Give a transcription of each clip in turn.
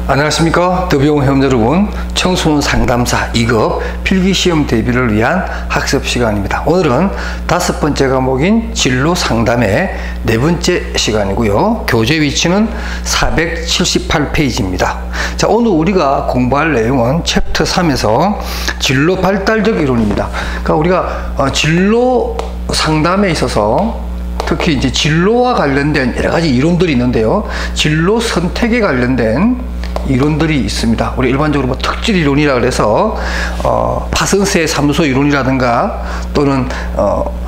안녕하십니까. 더비용 회원 여러분, 청소년 상담사 2급 필기시험 대비를 위한 학습 시간입니다. 오늘은 5번째 과목인 진로 상담의 4번째 시간이고요. 교재 위치는 478페이지입니다. 자, 오늘 우리가 공부할 내용은 챕터 3에서 진로 발달적 이론입니다. 그러니까 우리가 진로 상담에 있어서 특히 이제 진로와 관련된 여러 가지 이론들이 있는데요. 진로 선택에 관련된 이론들이 있습니다. 우리 일반적으로 뭐 특질 이론이라 그래서 파슨스의 삼소 이론이라든가 또는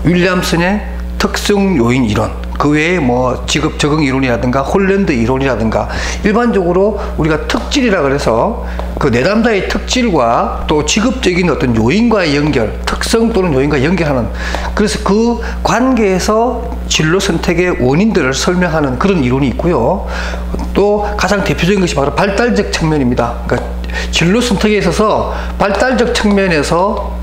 윌리엄슨의 특성 요인 이론, 그 외에 뭐 직업 적응 이론이라든가 홀랜드 이론이라든가, 일반적으로 우리가 특질이라 그래서 그 내담자의 특질과 또 직업적인 어떤 요인과의 연결, 특성 또는 요인과 연결하는, 그래서 그 관계에서 진로 선택의 원인들을 설명하는 그런 이론이 있고요. 또 가장 대표적인 것이 바로 발달적 측면입니다. 그러니까 진로 선택에 있어서 발달적 측면에서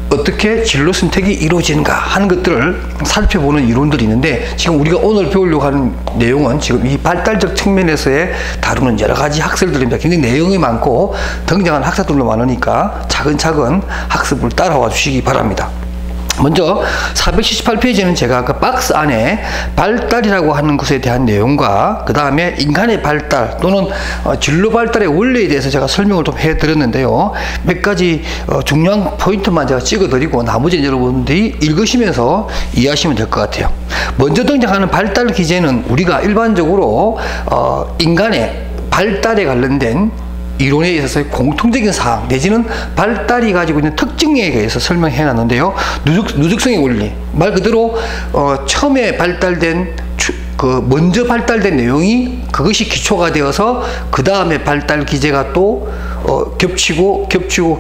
어떻게 진로 선택이 이루어지는가 하는 것들을 살펴보는 이론들이 있는데, 지금 우리가 오늘 배우려고 하는 내용은 지금 이 발달적 측면에서의 다루는 여러 가지 학설들입니다. 굉장히 내용이 많고 등장하는 학설들도 많으니까 차근차근 학습을 따라와 주시기 바랍니다. 먼저 478페이지는 제가 그 박스 안에 발달이라고 하는 것에 대한 내용과 그 다음에 인간의 발달 또는 진로 발달의 원리에 대해서 제가 설명을 좀 해드렸는데요. 몇 가지 중요한 포인트만 제가 찍어드리고 나머지는 여러분들이 읽으시면서 이해하시면 될 것 같아요. 먼저 등장하는 발달 기제는 우리가 일반적으로 인간의 발달에 관련된 이론에 있어서의 공통적인 사항 내지는 발달이 가지고 있는 특징에 대해서 설명해 놨는데요. 누적성의 원리, 말 그대로 처음에 발달된 먼저 발달된 내용이 그것이 기초가 되어서 그 다음에 발달 기제가 또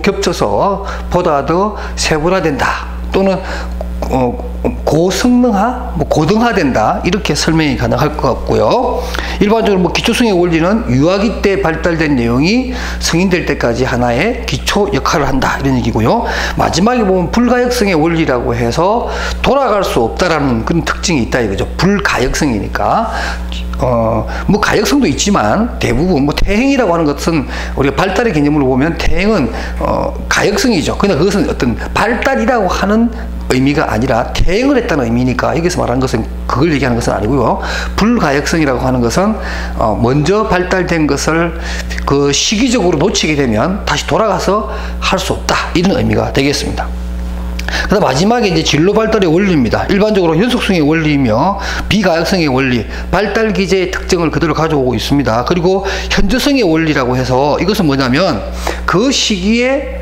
겹쳐서 보다 더 세분화된다 또는 고성능화, 고등화된다, 이렇게 설명이 가능할 것 같고요. 일반적으로 기초성의 원리는 유아기 때 발달된 내용이 성인 될 때까지 하나의 기초 역할을 한다, 이런 얘기고요. 마지막에 보면 불가역성의 원리라고 해서 돌아갈 수 없다라는 그런 특징이 있다 이거죠. 불가역성이니까. 가역성도 있지만 대부분 태행이라고 하는 것은 우리가 발달의 개념으로 보면 태행은 가역성이죠. 그러나 그것은 어떤 발달이라고 하는 의미가 아니라 태행을 했다는 의미니까 여기서 말하는 것은 그걸 얘기하는 것은 아니고요. 불가역성이라고 하는 것은 먼저 발달된 것을 그 시기적으로 놓치게 되면 다시 돌아가서 할 수 없다, 이런 의미가 되겠습니다. 그다음 마지막에 이제 진로 발달의 원리입니다. 일반적으로 연속성의 원리이며 비가역성의 원리, 발달 기제의 특징을 그대로 가져오고 있습니다. 그리고 현저성의 원리라고 해서 이것은 뭐냐면 그 시기에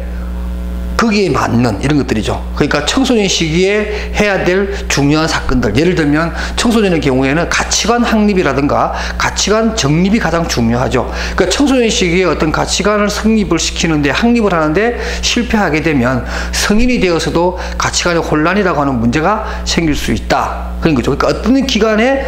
거기에 맞는 이런 것들이죠. 그러니까 청소년 시기에 해야 될 중요한 사건들, 예를 들면 청소년의 경우에는 가치관 확립이라든가 가치관 정립이 가장 중요하죠. 그러니까 청소년 시기에 어떤 가치관을 성립을 시키는데, 확립을 하는데 실패하게 되면 성인이 되어서도 가치관의 혼란이라고 하는 문제가 생길 수 있다, 그런 거죠. 그러니까 어떤 기간에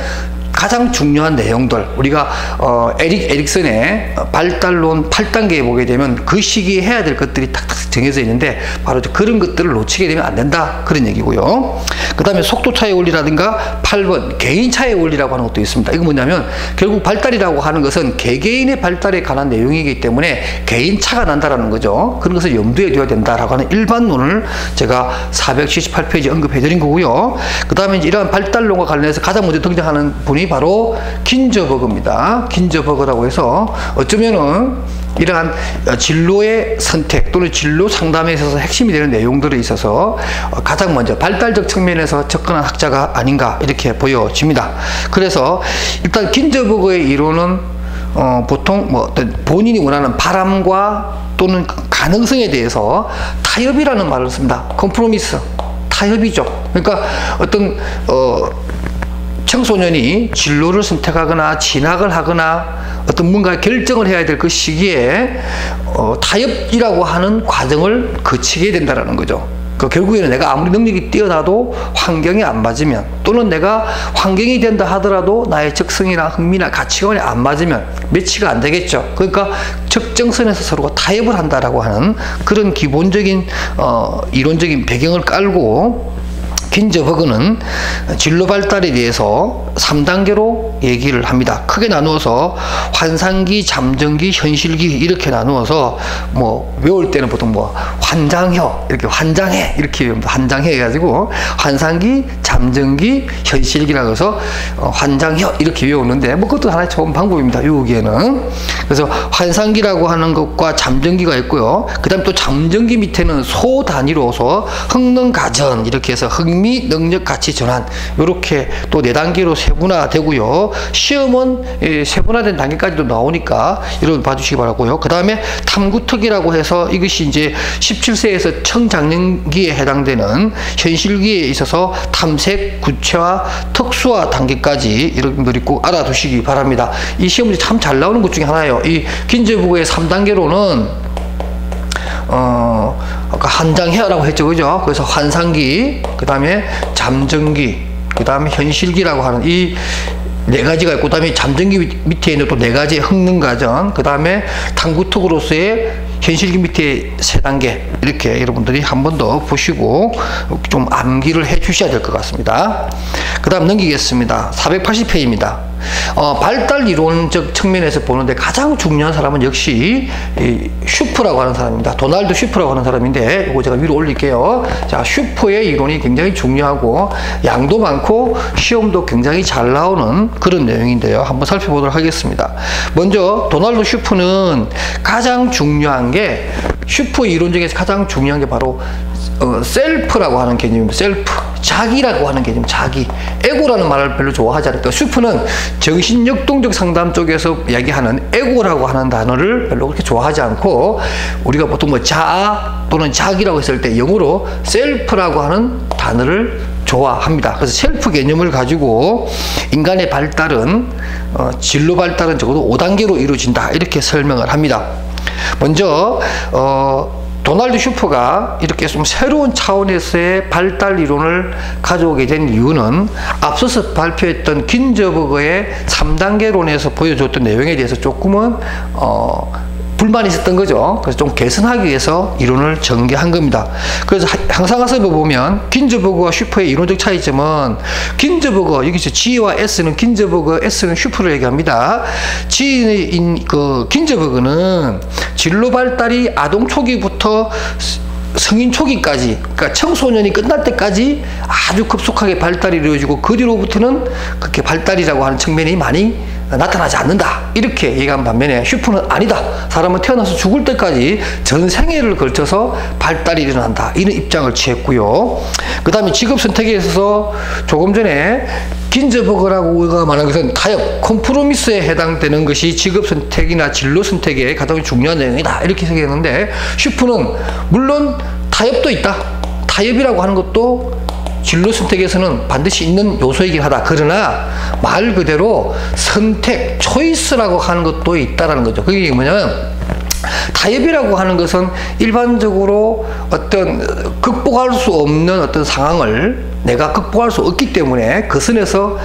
가장 중요한 내용들, 우리가 에릭슨의 발달론 8단계에 보게 되면 그 시기에 해야 될 것들이 탁탁 정해져 있는데 바로 그런 것들을 놓치게 되면 안 된다, 그런 얘기고요. 그 다음에 속도차의 원리라든가 8번 개인차의 원리라고 하는 것도 있습니다. 이거 뭐냐면 결국 발달이라고 하는 것은 개개인의 발달에 관한 내용이기 때문에 개인차가 난다라는 거죠. 그런 것을 염두에 둬야 된다라고 하는 일반론을 제가 478페이지 언급해 드린 거고요. 그 다음에 이러한 발달론과 관련해서 가장 먼저 등장하는 분이 바로 긴저버그입니다. 긴저버그라고 해서 어쩌면은 이러한 진로의 선택 또는 진로 상담에 있어서 핵심이 되는 내용들에 있어서 가장 먼저 발달적 측면에서 접근한 학자가 아닌가, 이렇게 보여집니다. 그래서 일단 긴저버그의 이론은 보통 어떤 본인이 원하는 바람과 또는 가능성에 대해서 타협이라는 말을 씁니다. 컴프로미스, 타협이죠. 그러니까 어떤 청소년이 진로를 선택하거나 진학을 하거나 어떤 뭔가 결정을 해야 될 그 시기에 타협이라고 하는 과정을 거치게 된다는 거죠. 결국에는 내가 아무리 능력이 뛰어나도 환경이 안 맞으면, 또는 내가 환경이 된다 하더라도 나의 적성이나 흥미나 가치관이 안 맞으면 매치가 안 되겠죠. 그러니까 적정선에서 서로가 타협을 한다라고 하는 그런 기본적인 이론적인 배경을 깔고 긴저버그는 진로 발달에 대해서 3단계로 얘기를 합니다. 크게 나누어서 환상기, 잠정기, 현실기 이렇게 나누어서 뭐 외울 때는 보통 뭐 환장혀 이렇게 환장해 이렇게 환장해 해가지고 환상기, 잠정기, 현실기라고 해서 환장혀 이렇게 외우는데 뭐 그것도 하나의 좋은 방법입니다. 외우기에는. 그래서 환상기라고 하는 것과 잠정기가 있고요. 그 다음에 또 잠정기 밑에는 소 단위로서 흥능가전 이렇게 해서 흥미, 능력, 가치, 전환 이렇게 또 4단계로 세분화되고요. 시험은 세분화된 단계까지도 나오니까 여러분 봐주시기 바라고요. 그 다음에 탐구특이라고 해서 이것이 이제 17세에서 청장년기에 해당되는 현실기에 있어서 탐색, 구체화, 특수화 단계까지 여러분들이 꼭 알아두시기 바랍니다. 이 시험이 참 잘 나오는 것 중에 하나예요. 이 긴저버그의 3단계로는 아까 환장해라고 했죠, 그죠? 그래서 환상기, 그 다음에 잠정기, 그 다음에 현실기라고 하는 이 4가지가 있고, 그 다음에 잠정기 밑에 있는 또 4가지의 흥능가전, 그 다음에 탐구특으로서의 현실기 밑에 3단계 이렇게 여러분들이 한 번 더 보시고 좀 암기를 해 주셔야 될 것 같습니다. 그 다음 넘기겠습니다. 480페이지입니다. 발달 이론적 측면에서 보는데 가장 중요한 사람은 역시 이 슈퍼라고 하는 사람입니다. 도널드 슈퍼라고 하는 사람인데 이거 제가 위로 올릴게요. 자, 슈퍼의 이론이 굉장히 중요하고 양도 많고 시험도 굉장히 잘 나오는 그런 내용인데요. 한번 살펴보도록 하겠습니다. 먼저 도널드 슈퍼는 가장 중요한 게 슈퍼 이론 중에서 가장 중요한 게 바로 셀프라고 하는 개념입니다. 셀프, 자기라고 하는 개념, 자기. 에고라는 말을 별로 좋아하지 않을까. 슈퍼는 정신역동적 상담 쪽에서 이야기하는 에고라고 하는 단어를 별로 그렇게 좋아하지 않고, 우리가 보통 뭐 자아 또는 자기라고 했을 때 영어로 셀프라고 하는 단어를 좋아합니다. 그래서 셀프 개념을 가지고 인간의 발달은 진로 발달은 적어도 5단계로 이루어진다 이렇게 설명을 합니다. 먼저 도널드 슈퍼가 이렇게 좀 새로운 차원에서의 발달 이론을 가져오게 된 이유는 앞서서 발표했던 긴저버그의 3단계론에서 보여줬던 내용에 대해서 조금은 불만이 있었던 거죠. 그래서 좀 개선하기 위해서 이론을 전개한 겁니다. 그래서 항상화서에 보면 긴저버그와 슈퍼의 이론적 차이점은, 긴저버그, 여기서 G와 S는 긴저버그, S는 슈퍼를 얘기합니다. 긴저버그는 진로 발달이 아동 초기부터 성인 초기까지, 그러니까 청소년이 끝날 때까지 아주 급속하게 발달이 이루어지고 그 뒤로부터는 그렇게 발달이라고 하는 측면이 많이 나타나지 않는다 이렇게 얘기한 반면에 슈퍼는 아니다. 사람은 태어나서 죽을 때까지 전 생애를 걸쳐서 발달이 일어난다 이런 입장을 취했고요. 그 다음에 직업 선택에 있어서 조금 전에 긴저버그라고 우리가 말한 것은 타협, 컴프로미스에 해당되는 것이 직업 선택이나 진로 선택의 가장 중요한 내용이다 이렇게 생각했는데, 슈퍼는 물론 타협도 있다. 타협이라고 하는 것도 진로 선택에서는 반드시 있는 요소이긴 하다. 그러나 말 그대로 선택, 초이스라고 하는 것도 있다라는 거죠. 그게 뭐냐면, 타협이라고 하는 것은 일반적으로 어떤 극복할 수 없는 어떤 상황을 내가 극복할 수 없기 때문에 그 선에서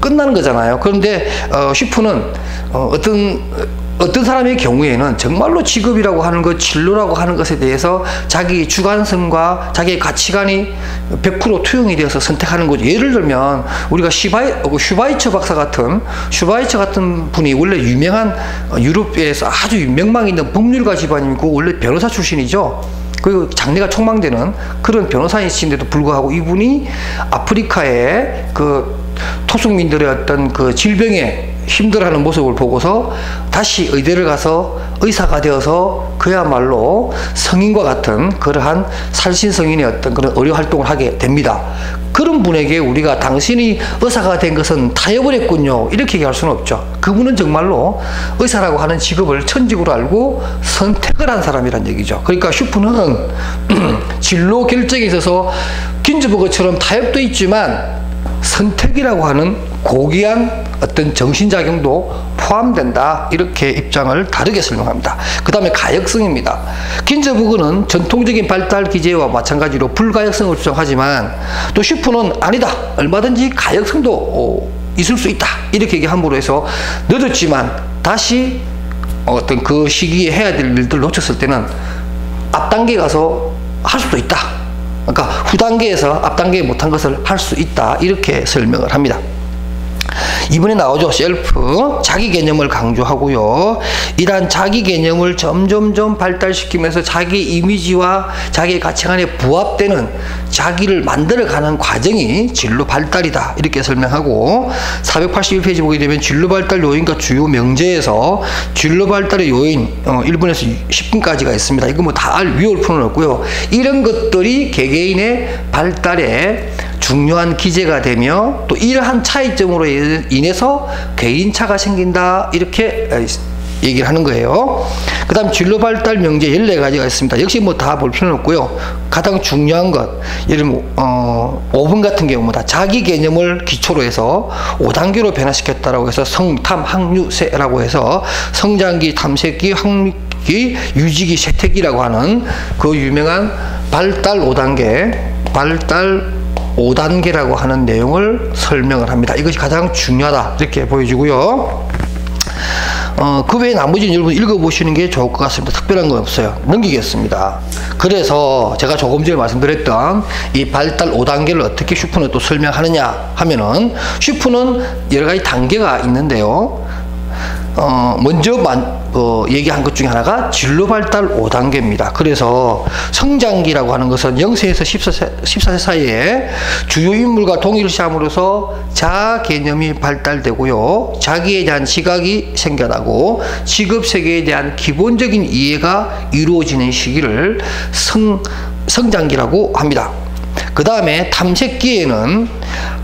끝나는 거잖아요. 그런데 슈퍼는 어떤 사람의 경우에는 정말로 직업이라고 하는 것, 진로라고 하는 것에 대해서 자기 주관성과 자기의 가치관이 100% 투영이 되어서 선택하는 거죠. 예를 들면 우리가 슈바이처 박사 같은, 슈바이처 같은 분이 원래 유명한 유럽에서 아주 유명망 있는 법률가 집안이고 원래 변호사 출신이죠. 그리고 장래가 촉망되는 그런 변호사이신데도 불구하고 이분이 아프리카의 그 토속민들의 어떤 그 질병에 힘들어하는 모습을 보고서 다시 의대를 가서 의사가 되어서 그야말로 성인과 같은 그러한 살신성인의 어떤 그런 의료 활동을 하게 됩니다. 그런 분에게 우리가 당신이 의사가 된 것은 타협을 했군요 이렇게 얘기할 수는 없죠. 그분은 정말로 의사라고 하는 직업을 천직으로 알고 선택을 한 사람이란 얘기죠. 그러니까 슈퍼는 진로 결정에 있어서 긴저버그처럼 타협도 있지만 선택이라고 하는 고귀한 어떤 정신작용도 포함된다 이렇게 입장을 다르게 설명합니다. 그 다음에 가역성입니다. 긴저버그는 전통적인 발달 기제와 마찬가지로 불가역성을 주장하지만 또 슈퍼는 아니다, 얼마든지 가역성도 있을 수 있다 이렇게 얘기함으로 해서 늦었지만 다시 어떤 그 시기에 해야 될 일들 놓쳤을 때는 앞단계 가서 할 수도 있다. 그러니까 후 단계에서 앞 단계에 못한 것을 할 수 있다, 이렇게 설명을 합니다. 이번에 나오죠. 셀프, 자기 개념을 강조하고요. 이러한 자기 개념을 점점점 발달시키면서 자기 이미지와 자기의 가치관에 부합되는 자기를 만들어가는 과정이 진로 발달이다, 이렇게 설명하고, 481페이지 보게 되면 진로 발달 요인과 주요 명제에서 진로 발달의 요인 1분에서 10분까지가 있습니다. 이거 뭐 다 위올 풀어는 없고요. 이런 것들이 개개인의 발달에 중요한 기제가 되며 또 이러한 차이점으로 인해서 개인차가 생긴다, 이렇게 얘기를 하는 거예요. 그 다음 진로 발달 명제 14가지가 있습니다. 역시 뭐 다 볼 필요는 없고요. 가장 중요한 것, 예를 들면 5번 같은 경우보다 자기 개념을 기초로 해서 5단계로 변화시켰다라고 해서 성탐 학류세라고 해서 성장기, 탐색기, 학기, 유지기, 쇠퇴기라고 하는 그 유명한 발달 5단계라고 하는 내용을 설명을 합니다. 이것이 가장 중요하다, 이렇게 보여지고요. 그 외에 나머지는 여러분 읽어보시는 게 좋을 것 같습니다. 특별한 건 없어요. 넘기겠습니다. 그래서 제가 조금 전에 말씀드렸던 이 발달 5단계를 어떻게 슈퍼는 또 설명하느냐 하면은, 슈퍼는 여러 가지 단계가 있는데요. 먼저 얘기한 것 중에 하나가 진로 발달 5단계입니다. 그래서 성장기라고 하는 것은 0세에서 14세 사이에 주요 인물과 동의를 시함으로써 자아 개념이 발달되고요. 자기에 대한 지각이 생겨나고 직업 세계에 대한 기본적인 이해가 이루어지는 시기를 성장기라고 합니다. 그 다음에 탐색기에는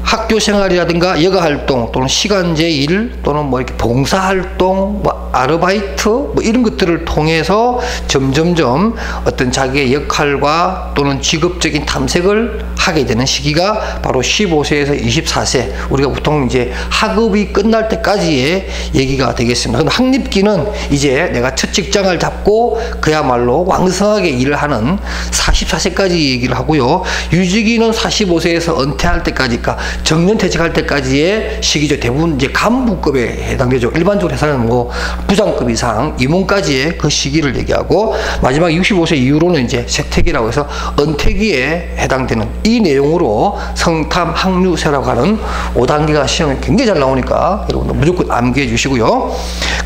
학교 생활이라든가 여가 활동 또는 시간제 일 또는 뭐 이렇게 봉사 활동, 뭐 아르바이트 뭐 이런 것들을 통해서 점점점 어떤 자기의 역할과 또는 직업적인 탐색을 하게 되는 시기가 바로 15세에서 24세, 우리가 보통 이제 학업이 끝날 때까지의 얘기가 되겠습니다. 그럼 학립기는 이제 내가 첫 직장을 잡고 그야말로 왕성하게 일을 하는 44세까지 얘기를 하고요. 유지기는 45세에서 은퇴할 때까지, 그러니까 정년퇴직할 때까지의 시기죠. 대부분 이제 간부급에 해당되죠. 일반적으로 해서는 뭐 부장급 이상, 임원까지의 그 시기를 얘기하고, 마지막 65세 이후로는 이제 세퇴기라고 해서 은퇴기에 해당되는 이 내용으로 성탐 학류세라고 하는 5단계가 시험에 굉장히 잘 나오니까 여러분 무조건 암기해 주시고요.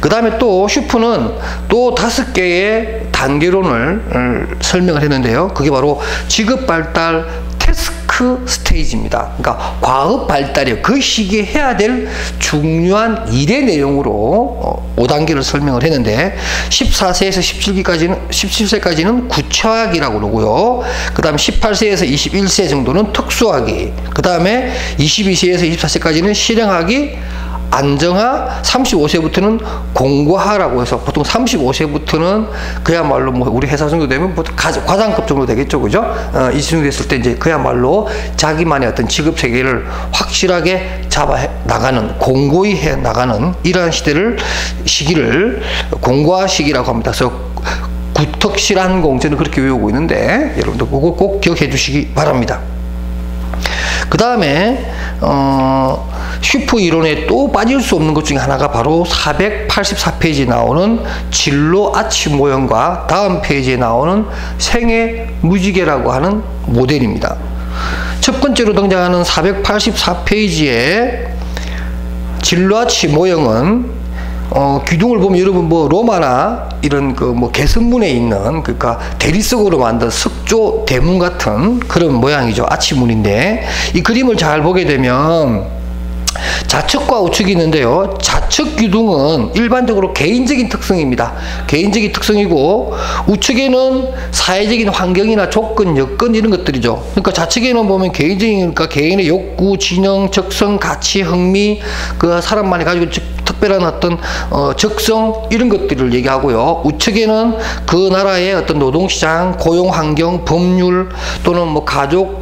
그 다음에 또 슈퍼는 또 5개의 단계론을 설명을 했는데요. 그게 바로 직업 발달 태스크 스테이지입니다. 그러니까 과업 발달이요. 그 시기에 해야 될 중요한 일의 내용으로 5단계를 설명을 했는데, 14세에서 17세까지는 구체화기라고 그러고요. 그 다음에 18세에서 21세 정도는 특수화기, 그 다음에 22세에서 24세까지는 실행하기, 안정화, 35세부터는 공고화라고 해서 보통 35세부터는 그야말로 뭐 우리 회사 정도 되면 보통 과장급 정도 되겠죠, 그죠? 이 정도 됐을 때 이제 그야말로 자기만의 어떤 직업 세계를 확실하게 잡아 나가는, 공고히 해 나가는 이러한 시기를 공고화 시기라고 합니다. 그래서 구특실한 공제는 그렇게 외우고 있는데 여러분들 그거 꼭 기억해 주시기 바랍니다. 그 다음에 슈퍼 이론에 또 빠질 수 없는 것 중에 하나가 바로 484페이지에 나오는 진로 아치 모형과 다음 페이지에 나오는 생애 무지개라고 하는 모델입니다. 첫 번째로 등장하는 484페이지에 진로 아치 모형은 기둥을 보면 여러분 뭐 로마나 이런 그 뭐 개선문에 있는, 그러니까 대리석으로 만든 석조 대문 같은 그런 모양이죠. 아치문인데, 이 그림을 잘 보게 되면 좌측과 우측이 있는데요. 좌측 기둥은 일반적으로 개인적인 특성입니다. 개인적인 특성이고, 우측에는 사회적인 환경이나 조건, 여건 이런 것들이죠. 그러니까 좌측에는 보면 개인적이니까 개인의 욕구, 진영, 적성, 가치, 흥미, 그 사람만이 가지고 특별한 어떤 적성 이런 것들을 얘기하고요. 우측에는 그 나라의 어떤 노동시장, 고용환경, 법률 또는 뭐 가족,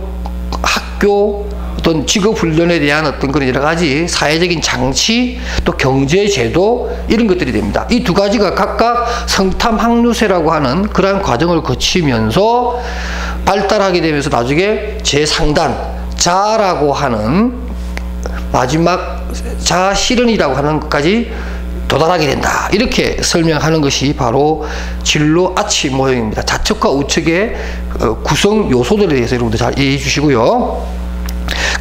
학교, 어떤 직업훈련에 대한 어떤 그런 여러 가지 사회적인 장치, 또 경제제도 이런 것들이 됩니다. 이 두 가지가 각각 성탐 학류세라고 하는 그러한 과정을 거치면서 발달하게 되면서 나중에 제상단 자라고 하는 마지막 자아 실현이라고 하는 것까지 도달하게 된다. 이렇게 설명하는 것이 바로 진로 아치 모형입니다. 좌측과 우측의 구성 요소들에 대해서 여러분들 잘 이해해 주시고요.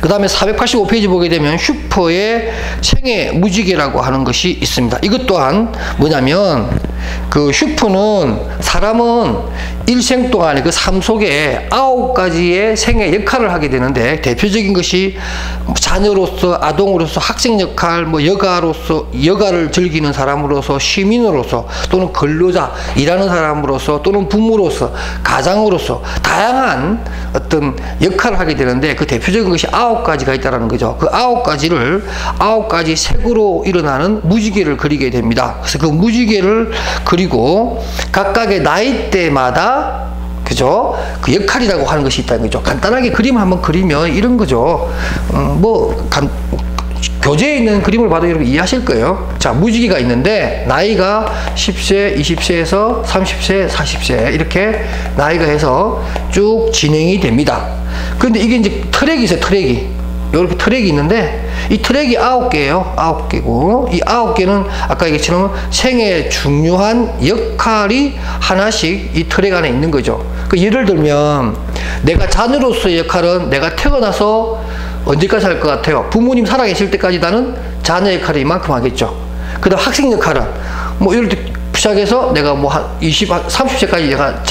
그 다음에 485페이지 보게 되면 슈퍼의 생애 무지개라고 하는 것이 있습니다. 이것 또한 뭐냐면 그 슈퍼는 사람은 일생 동안에 그 삶 속에 9가지의 생애 역할을 하게 되는데 대표적인 것이 자녀로서, 아동으로서, 학생 역할, 뭐 여가로서, 여가를 즐기는 사람으로서, 시민으로서, 또는 근로자, 일하는 사람으로서, 또는 부모로서, 가장으로서 다양한 어떤 역할을 하게 되는데 그 대표적인 것이 9가지가 있다는 거죠. 그 9가지를 9가지 색으로 일어나는 무지개를 그리게 됩니다. 그래서 그 무지개를 그리고 각각의 나이대마다 그죠? 그 역할이라고 하는 것이 있다는 거죠. 간단하게 그림을 한번 그리면 이런 거죠. 교재에 있는 그림을 봐도 여러분 이해하실 거예요. 자, 무지개가 있는데 나이가 10세, 20세에서 30세, 40세 이렇게 나이가 해서 쭉 진행이 됩니다. 그런데 이게 이제 트랙이 있어요. 트랙이. 이렇게 트랙이 있는데 이 트랙이 9개예요. 9개고 이 9개는 아까 얘기처럼 생애의 중요한 역할이 하나씩 이 트랙 안에 있는 거죠. 그 예를 들면 내가 자녀로서의 역할은 내가 태어나서 언제까지 할 것 같아요? 부모님 살아계실 때까지 나는 자녀 역할이 이만큼 하겠죠. 그 다음 학생 역할은 뭐 예를 들어 시작해서 내가 뭐 한 30세까지 내가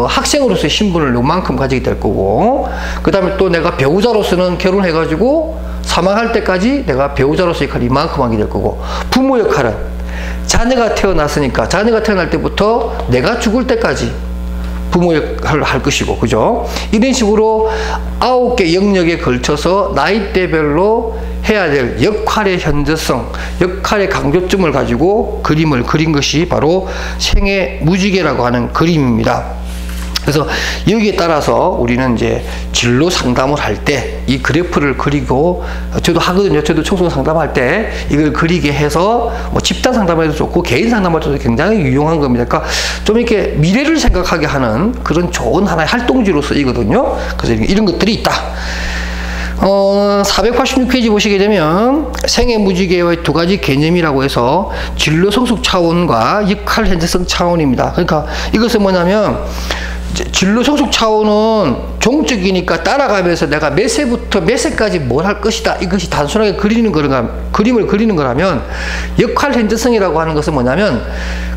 학생으로서의 신분을 요만큼 가지게 될 거고, 그 다음에 또 내가 배우자로서는 결혼해가지고 사망할 때까지 내가 배우자로서의 역할이 이만큼 하게 될 거고, 부모 역할은 자녀가 태어났으니까 자녀가 태어날 때부터 내가 죽을 때까지 부모 역할을 할 것이고, 그죠? 이런 식으로 9개 영역에 걸쳐서 나이대별로 해야 될 역할의 현저성, 역할의 강조점을 가지고 그림을 그린 것이 바로 생애 무지개라고 하는 그림입니다. 그래서 여기에 따라서 우리는 이제 진로 상담을 할 때 이 그래프를 그리고, 저도 하거든요. 저도 청소년 상담할 때 이걸 그리게 해서 뭐 집단 상담해도 좋고 개인 상담할 때도 굉장히 유용한 겁니다. 그러니까 좀 이렇게 미래를 생각하게 하는 그런 좋은 하나의 활동지로 쓰이거든요. 그래서 이런 것들이 있다. 486페이지 보시게 되면 생애 무지개의 2가지 개념이라고 해서 진로 성숙 차원과 역할 현재성 차원입니다. 그러니까 이것은 뭐냐면 진로 성숙 차원은 종적이니까 따라가면서 내가 몇 세부터 몇 세까지 뭘 할 것이다. 이것이 단순하게 그림을 그리는 거라면, 역할 현저성이라고 하는 것은 뭐냐면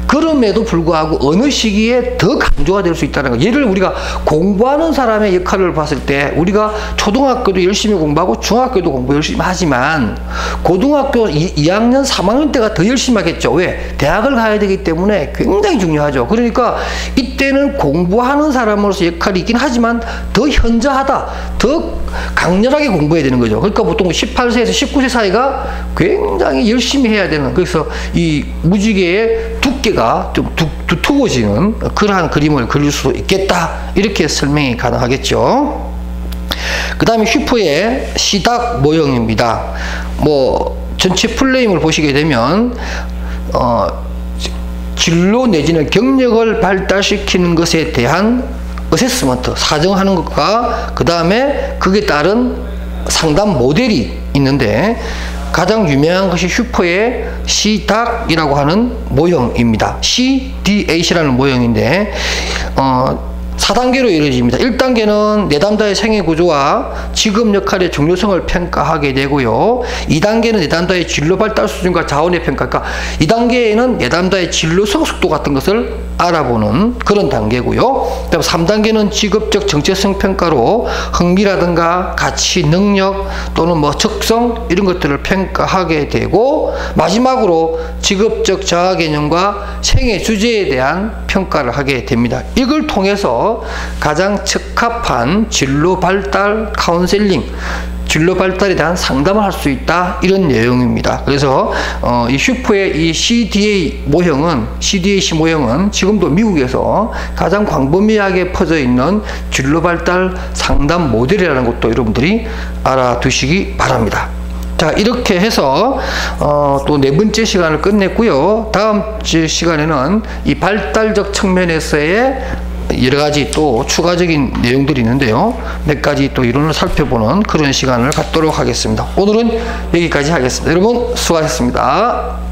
그럼에도 불구하고 어느 시기에 더 강조가 될 수 있다는 거. 예를 우리가 공부하는 사람의 역할을 봤을 때 우리가 초등학교도 열심히 공부하고 중학교도 공부 열심히 하지만 고등학교 2학년, 3학년 때가 더 열심히 하겠죠. 왜? 대학을 가야 되기 때문에 굉장히 중요하죠. 그러니까 이때는 공부하는 사람으로서 역할이 있긴 하지만 더 현저하다, 더 강렬하게 공부해야 되는 거죠. 그러니까 보통 18세에서 19세 사이가 굉장히 열심히 해야 되는, 그래서 이 무지개의 두께가 좀 두꺼워지는 그러한 그림을 그릴 수 있겠다, 이렇게 설명이 가능하겠죠. 그 다음에 슈퍼의 시닥 모형입니다. 뭐 전체 플레임을 보시게 되면 진로 내지는 경력을 발달시키는 것에 대한 어세스먼트, 사정하는 것과 그 다음에 그에 따른 상담 모델이 있는데, 가장 유명한 것이 슈퍼의 시닥이라고 하는 모형입니다. CDAC라는 모형인데 4단계로 이루어집니다. 1단계는 내담자의 생애 구조와 직업 역할의 중요성을 평가하게 되고요. 2단계는 내담자의 진로 발달 수준과 자원의 평가. 그러니까 2단계에는 내담자의 진로 성숙도 같은 것을 알아보는 그런 단계고요. 그다음 3단계는 직업적 정체성 평가로 흥미라든가 가치, 능력 또는 뭐 적성 이런 것들을 평가하게 되고, 마지막으로 직업적 자아 개념과 생애 주제에 대한 평가를 하게 됩니다. 이걸 통해서 가장 적합한 진로 발달 카운셀링, 진로 발달에 대한 상담을 할 수 있다, 이런 내용입니다. 그래서 이 슈퍼의 이 CDAC 모형은 지금도 미국에서 가장 광범위하게 퍼져 있는 진로 발달 상담 모델이라는 것도 여러분들이 알아두시기 바랍니다. 자, 이렇게 해서 또 4번째 시간을 끝냈고요. 다음 시간에는 이 발달적 측면에서의 여러 가지 또 추가적인 내용들이 있는데요. 몇 가지 또 이론을 살펴보는 그런 시간을 갖도록 하겠습니다. 오늘은 여기까지 하겠습니다. 여러분 수고하셨습니다.